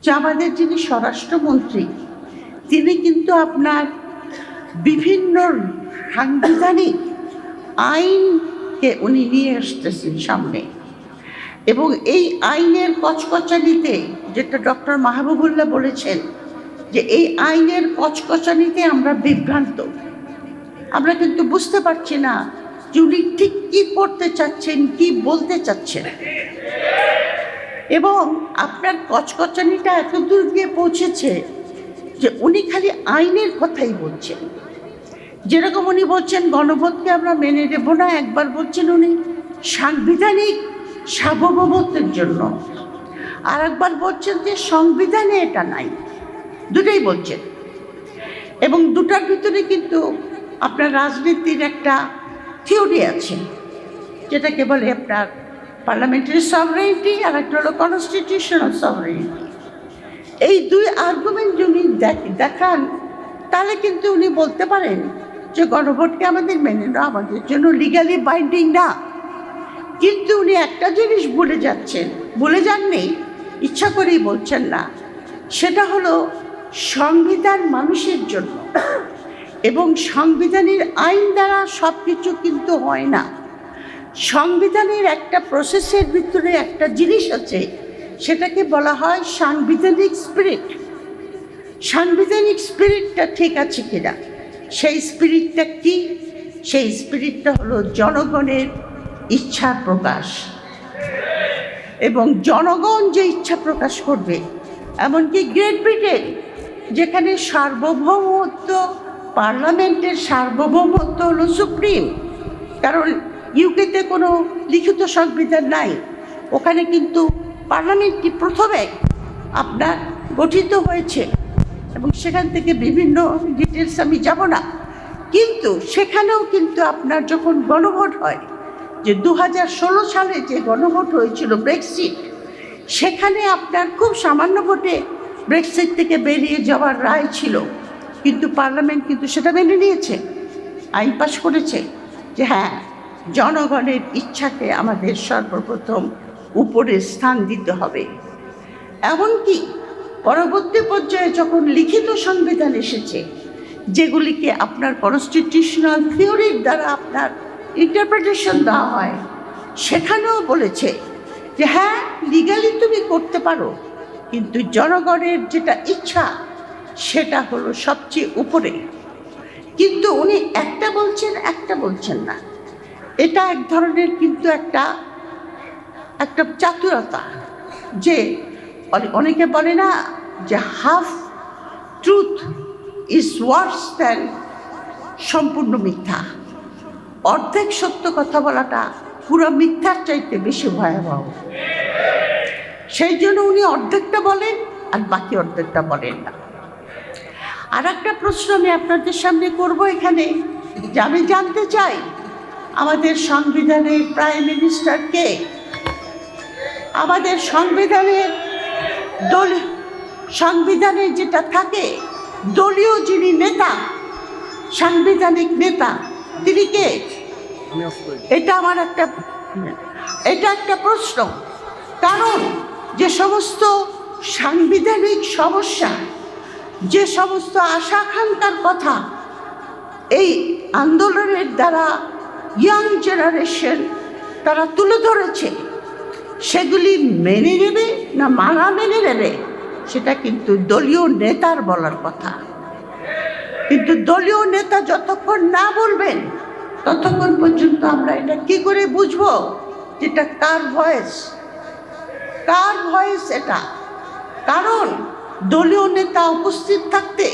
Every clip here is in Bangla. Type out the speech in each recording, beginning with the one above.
যে আমাদের যিনি স্বরাষ্ট্রমন্ত্রী তিনি কিন্তু আপনার বিভিন্ন সাংবিধানিক আইনকে উনি নিয়ে আসতেছেন সামনে, এবং এই আইনের কচকচানিতে যেটা ডক্টর মাহবুবুল্লাহ বলেছেন যে এই আইনের কচকচানিতে আমরা বিভ্রান্ত, আমরা কিন্তু বুঝতে পারছি না যে উনি ঠিক কী করতে চাচ্ছেন, কি বলতে চাচ্ছেন। এবং আপনার কচকচানিটা এত দূর গিয়ে পৌঁছেছে যে উনি খালি আইনের কথাই বলছেন। যেরকম উনি বলছেন গণভোটকে আমরা মেনে নেব না, একবার বলছেন উনি সাংবিধানিক সার্বভৌমত্বের জন্য, আর একবার বলছেন যে সংবিধানে এটা নাই। দুটোই বলছেন, এবং দুটার ভিতরে কিন্তু আপনার রাজনীতির একটা থিওরি আছে, যেটাকে বলে আপনার পার্লামেন্টারি সভরেনিটি আর একটা হলো কনস্টিটিউশনাল সভরেনিটি। এই দুই আর্গুমেন্ট যদি দেখান তাহলে কিন্তু উনি বলতে পারেন যে গণভোটকে আমাদের মেনে নেওয়া আমাদের জন্য লিগালি বাইন্ডিং না। কিন্তু উনি একটা জিনিস ভুলে যাননি, ইচ্ছা করেই বলছেন না, সেটা হলো সংবিধান মানুষের জন্য, এবং সংবিধানের আইন দ্বারা সব কিছু কিন্তু হয় না। সংবিধানের একটা প্রসেসের ভিতরে একটা জিনিস আছে, সেটাকে বলা হয় সাংবিধানিক স্পিরিট। সাংবিধানিক স্পিরিটটা ঠিক আছে কিনা, সেই স্পিরিটটা কি? সেই স্পিরিটটা হলো জনগণের ইচ্ছার প্রকাশ, এবং জনগণ যে ইচ্ছা প্রকাশ করবে, এমনকি গ্রেট ব্রিটেন যেখানে সার্বভৌমত্ব, পার্লামেন্টের সার্বভৌমত্ব হলো সুপ্রিম, কারণ ইউকেতে কোনো লিখিত সংবিধান নাই, ওখানে কিন্তু পার্লামেন্টটি প্রথমে আপনার গঠিত হয়েছে, এবং সেখান থেকে বিভিন্ন ডিটেলস আমি যাব না। কিন্তু সেখানেও কিন্তু আপনার যখন গণভোট হয়, যে 2016 সালে যে গণভোট হয়েছিল ব্রেক্সিট, সেখানে আপনার খুব সামান্য ভোটে ব্রেক্সিট থেকে বেরিয়ে যাওয়ার রায় ছিল, কিন্তু পার্লামেন্ট কিন্তু সেটা মেনে নিয়েছে, আইন পাশ করেছে যে হ্যাঁ, জনগণের ইচ্ছাকে আমাদের সর্বপ্রথম উপরে স্থান দিতে হবে। এমনকি পরবর্তী পর্যায়ে যখন লিখিত সংবিধান এসেছে, যেগুলিকে আপনার কনস্টিটিউশনাল থিওরির দ্বারা আপনার ইন্টারপ্রিটেশন দেওয়া হয়, সেখানেও বলেছে যে হ্যাঁ, লিগালি তুমি করতে পারো, কিন্তু জনগণের যেটা ইচ্ছা সেটা হলো সবচেয়ে উপরে। কিন্তু উনি একটা বলছেন না, এটা এক ধরনের কিন্তু একটা চাতুরতা, যে অনেকে বলে না যে half truth is Wars than সম্পূর্ণ মিথ্যা। অর্ধেক সত্য কথা বলাটা পুরো মিথ্যার চাইতে বেশি ভয়াবহ। সেই জন্য উনি অর্ধেকটা বলেন আর বাকি অর্ধেকটা বলেন না। আর একটা প্রশ্ন আমি আপনাদের সামনে করব এখানে, যে আমি জানতে চাই আমাদের সংবিধানের প্রাইম মিনিস্টার কে? আমাদের সংবিধানের যেটা থাকে দলীয় যিনি নেতা, সাংবিধানিক নেতা, তিনি কে? এটা একটা প্রশ্ন। কারণ যে সমস্ত সাংবিধানিক সমস্যা, যে সমস্ত আশা আকাঙ্ক্ষার কথা এই আন্দোলনের দ্বারা ইয়াং জেনারেশন তারা তুলে ধরেছে, সেগুলি মেনে নেবে না মেনে নেবে, সেটা কিন্তু দলীয় নেতার বলার কথা। কিন্তু দলীয় নেতা যতক্ষণ না বলবেন ততক্ষণ পর্যন্ত আমরা এটা কি করে বুঝবো যেটা কার ভয়েস এটা? কারণ দলীয় নেতা উপস্থিত থাকতে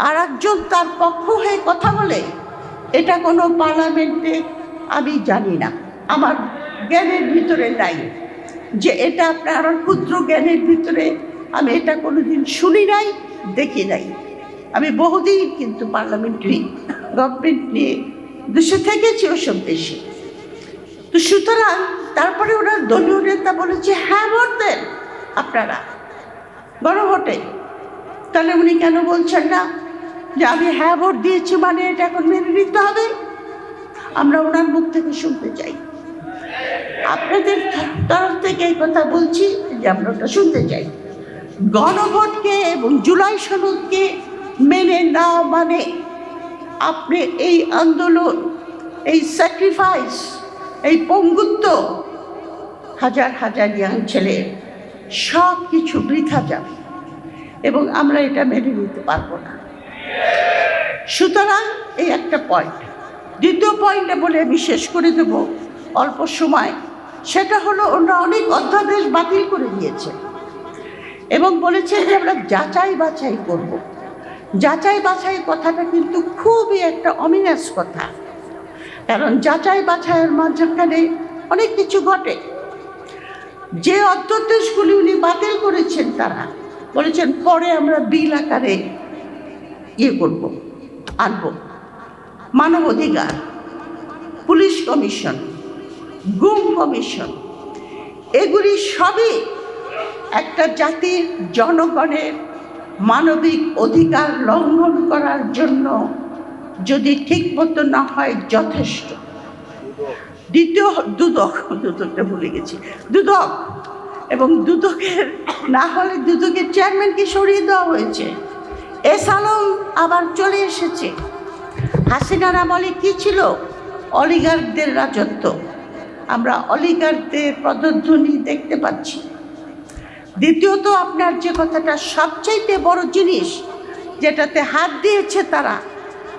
আর একজন তার পক্ষ হয়ে কথা বলে, এটা কোনো পার্লামেন্টে আমি জানি না, আমার জ্ঞানের ভিতরে নাই, যে এটা আপনার ক্ষুদ্র জ্ঞানের ভিতরে আমি এটা কোনোদিন শুনি নাই, দেখি নাই। আমি বহুদিন কিন্তু পার্লামেন্টারি গভর্নমেন্ট নিয়ে দেশে থেকেছি ওসব দেশে। তো সুতরাং তারপরে ওরা দলীয় নেতা বলেছে হ্যাঁ ভোট দেন আপনারা গণভোটে। তাহলে উনি কেন বলছেন না যে আমি হ্যাঁ ভোট দিয়েছি মানে এটা এখন মেনে নিতে হবে? আমরা ওনার মুখ থেকে শুনতে চাই। আপনাদের তরফ থেকে এই কথা বলছি যে আমরা ওটা শুনতে চাই। গণভোটকে এবং জুলাই সনদকে মেনে না মানে আপনি এই আন্দোলন, এই স্যাক্রিফাইস, এই পঙ্গুত্ব, হাজার হাজার ইয়াং ছেলে সব কিছু বৃথা যাবে এবং আমরা এটা মেনে নিতে পারবো না। সুতরাং এই একটা পয়েন্ট। দ্বিতীয় পয়েন্টে বলে আমি শেষ করে দেব অল্প সময়, সেটা হলো ওরা অনেক অধ্যাদেশ বাতিল করে দিয়েছে এবং বলেছে যে আমরা যাচাই বাছাই করব। যাচাই বাছাই কথাটা কিন্তু খুবই একটা অমিনাস কথা, কারণ যাচাই বাছাইয়ের মাঝখানে অনেক কিছু ঘটে। যে অধ্যাদেশগুলি উনি বাতিল করেছেন তারা বলেছেন পরে আমরা বিল আকারে করব, আনব। মানবাধিকার, পুলিশ কমিশন, গুম কমিশন, এগুলি সবই একটা জাতির জনগণের মানবিক অধিকার লঙ্ঘন করার জন্য যদি ঠিক মতো না হয় যথেষ্ট। দ্বিতীয় দুদকটা ভুলে গেছি, দুদক, এবং দুদকের না হলে দুদকের চেয়ারম্যানকে সরিয়ে দেওয়া হয়েছে। এস আলম আবার চলে এসেছে। হাসিনার আমলে কি ছিল? অলিগার্কদের রাজত্ব। আমরা অলিগার্কদের পদধ্বনি দেখতে পাচ্ছি। দ্বিতীয়ত আপনার যে কথাটা সবচাইতে বড় জিনিস যেটাতে হাত দিয়েছে তারা,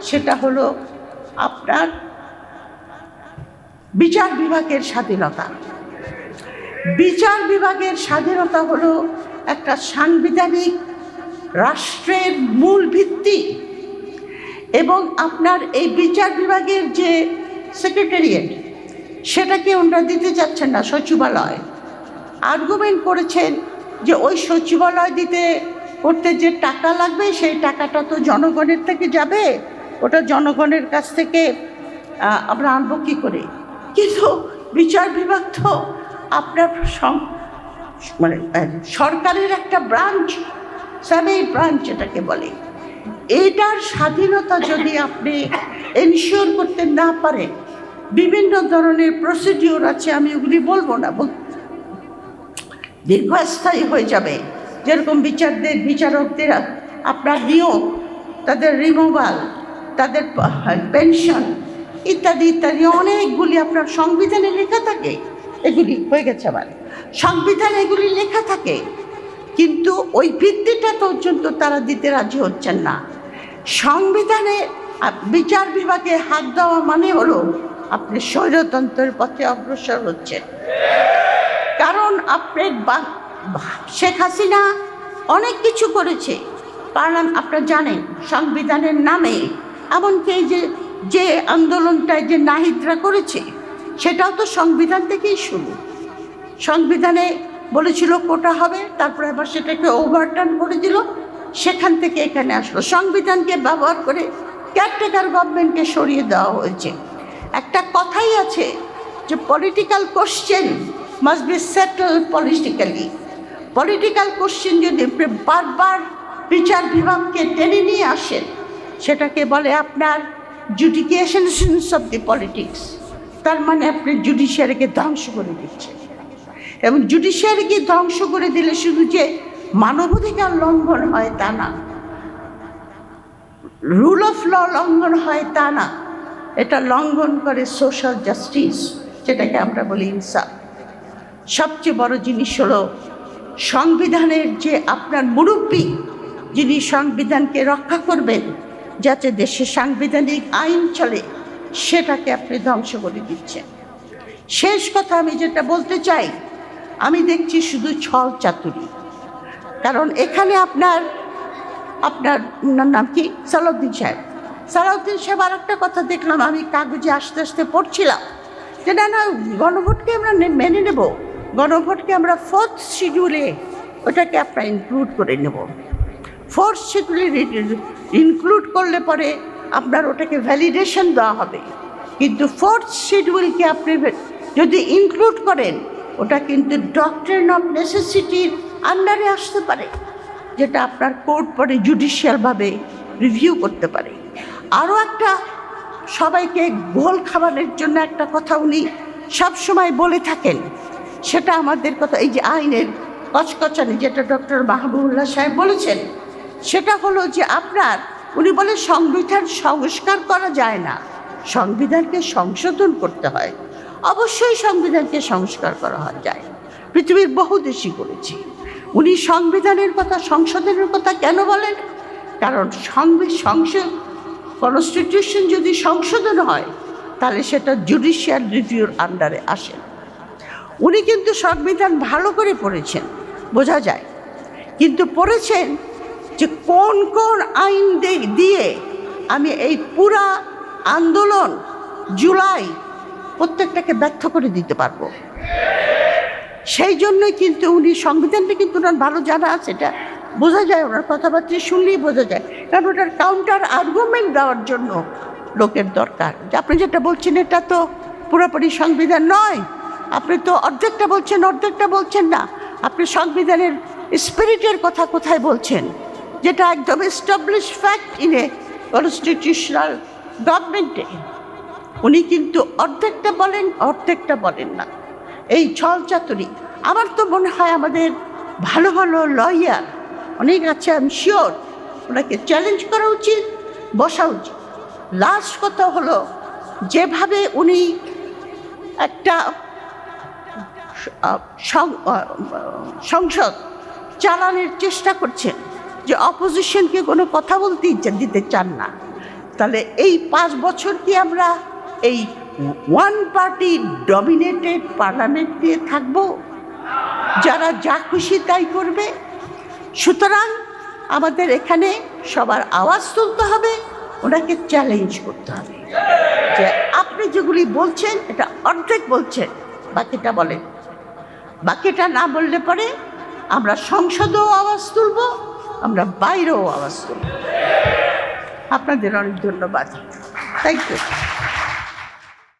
সেটা হলো আপনার বিচার বিভাগের স্বাধীনতা। বিচার বিভাগের স্বাধীনতা হলো একটা সাংবিধানিক রাষ্ট্রের মূল ভিত্তি এবং আপনার এই বিচার বিভাগের যে সেক্রেটারিয়েট, সেটাকে ওনারা দিতে যাচ্ছেন না, সচিবালয়। আর্গুমেন্ট করেছেন যে ওই সচিবালয় করতে যে টাকা লাগবে সেই টাকাটা তো জনগণের থেকে যাবে, ওটা জনগণের কাছ থেকে আমরা আনবো কী করে? কিন্তু বিচার বিভাগ তো আপনার মানে সরকারের একটা ব্রাঞ্চ, সাবেই ব্রাঞ্চ এটাকে বলে। এইটার স্বাধীনতা যদি আপনি এনশিওর করতে না পারেন, বিভিন্ন ধরনের প্রসিডিওর আছে, আমি ওগুলি বলবো না, দীর্ঘস্থায়ী হয়ে যাবে। যেরকম বিচারকদের আপনার নিয়োগ, তাদের রিমুভাল, তাদের পেনশন ইত্যাদি ইত্যাদি অনেকগুলি আপনার সংবিধানে লেখা থাকে। এগুলি হয়ে গেছে আবার সংবিধানে এগুলি লেখা থাকে, কিন্তু ওই ভিত্তিটা পর্যন্ত তারা দিতে রাজি হচ্ছেন না। সংবিধানে বিচার বিভাগে হাত দেওয়া মানে হলো আপনি স্বৈরতন্ত্রের পথে অগ্রসর হচ্ছেন। কারণ আপনার শেখ হাসিনা অনেক কিছু করেছে, আপনারা জানেন, সংবিধানের নামে। এমনকি যে আন্দোলনটায় যে নাহিদরা করেছে সেটাও তো সংবিধান থেকেই শুরু। সংবিধানে বলেছিল কোটা হবে, তারপরে আবার সেটাকে ওভারটার্ন করে দিল, সেখান থেকে এখানে আসলো। সংবিধানকে ব্যবহার করে কেয়ারটেকার গভর্নমেন্টকে সরিয়ে দেওয়া হয়েছে। একটা কথাই আছে যে political question must be settle politically. Political question যদি বারবার বিচার বিভাগকে টেনে নিয়ে আসেন, সেটাকে বলে আপনার জুডিকেশনস অফ দি পলিটিক্স। তার মানে আপনি জুডিশিয়ারিকে ধ্বংস করে দিচ্ছেন, এবং জুডিশিয়ারিকে ধ্বংস করে দিলে শুধু যে মানবাধিকার লঙ্ঘন হয় তা না, রুল অফ ল লঙ্ঘন হয় তা না, এটা লঙ্ঘন করে সোশ্যাল জাস্টিস, যেটাকে আমরা বলি ইনসাফ। সবচেয়ে বড় জিনিস হলো সংবিধানের যে আপনার মুরব্বী, যিনি সংবিধানকে রক্ষা করবেন যাতে দেশে সাংবিধানিক আইন চলে, সেটাকে আপনি ধ্বংস করে দিচ্ছেন। শেষ কথা আমি যেটা বলতে চাই, আমি দেখছি শুধু ছল চাতুরি। কারণ এখানে আপনার নাম কি, সালাউদ্দিন সাহেব আর একটা কথা দেখলাম, আমি কাগজে আস্তে আস্তে পড়ছিলাম যে না গণভোটকে আমরা মেনে নেব, গণভোটকে আমরা 4th শিডিউলে ওটাকে আপনার ইনক্লুড করে নেব। 4th শিডিউলে ইনক্লুড করলে পরে আপনার ওটাকে ভ্যালিডেশন দেওয়া হবে, কিন্তু 4th শিডিউলকে আপনি যদি ইনক্লুড করেন, ওটা কিন্তু ডক্ট্রিন অফ নেসেসিটির আন্ডারে আসতে পারে, যেটা আপনার কোর্ট পরে জুডিশিয়ালভাবে রিভিউ করতে পারে। আরও একটা সবাইকে গোল খাবারের জন্য একটা কথা উনি সবসময় বলে থাকেন, সেটা আমাদের কথা, এই যে আইনের কচকচানি, যেটা ডক্টর মাহবুবুল্লাহ সাহেব বলেছেন, সেটা হলো যে উনি বলে সংবিধান সংস্কার করা যায় না, সংবিধানকে সংশোধন করতে হয়। অবশ্যই সংবিধানকে সংস্কার করা যায়, পৃথিবীর বহু দেশই করেছে। উনি সংবিধানের কথা, সংশোধনের কথা কেন বলেন? কারণ কনস্টিটিউশন যদি সংশোধন হয় তাহলে সেটা জুডিশিয়াল রিভিউর আন্ডারে আসে। উনি কিন্তু সংবিধান ভালো করে পড়েছেন, বোঝা যায়, কিন্তু পড়েছেন যে কোন কোন আইন দিয়ে আমি এই পুরা আন্দোলন জুলাই প্রত্যেকটাকে ব্যর্থ করে দিতে পারবো। সেই জন্যই কিন্তু উনি সংবিধানটা কিন্তু ওনার ভালো জানা আছে, এটা বোঝা যায়, ওনার কথাবার্তা শুনলেই বোঝা যায়। কারণ ওটার কাউন্টার আর্গুমেন্ট দেওয়ার জন্য লোকের দরকার। যে আপনি যেটা বলছেন এটা তো পুরোপুরি সংবিধান নয়, আপনি তো অর্ধেকটা বলছেন না, আপনি সংবিধানের স্পিরিটের কথা কোথায় বলছেন, যেটা একদম establish fact in a constitutional গভর্নমেন্টে। উনি কিন্তু অর্ধেকটা বলেন না, এই ছলচাতুরি। আমার তো মনে হয় আমাদের ভালো ভালো লয়ার অনেক আছে, আমি শিওর, ওনাকে চ্যালেঞ্জ করা উচিত, বসা উচিত। লাস্ট কথা হলো, যেভাবে উনি একটা সংসদ চালানোর চেষ্টা করছেন, যে অপোজিশনকে কোনো কথা বলতে দিতে চান না, তাহলে এই 5 বছর কি আমরা এই ওয়ান পার্টি ডমিনেটেড পার্লামেন্ট দিয়ে থাকবো, যারা যা খুশি তাই করবে? সুতরাং আমাদের এখানে সবার আওয়াজ তুলতে হবে, ওনাকে চ্যালেঞ্জ করতে হবে যে আপনি যেগুলি বলছেন এটা অর্ধেক বলছেন, বাকিটা বলেন। বাকিটা না বললে পরে আমরা সংসদেও আওয়াজ তুলব, আমরা বাইরেও আওয়াজ তুলব। আপনাদের অনেক ধন্যবাদ। Thank you.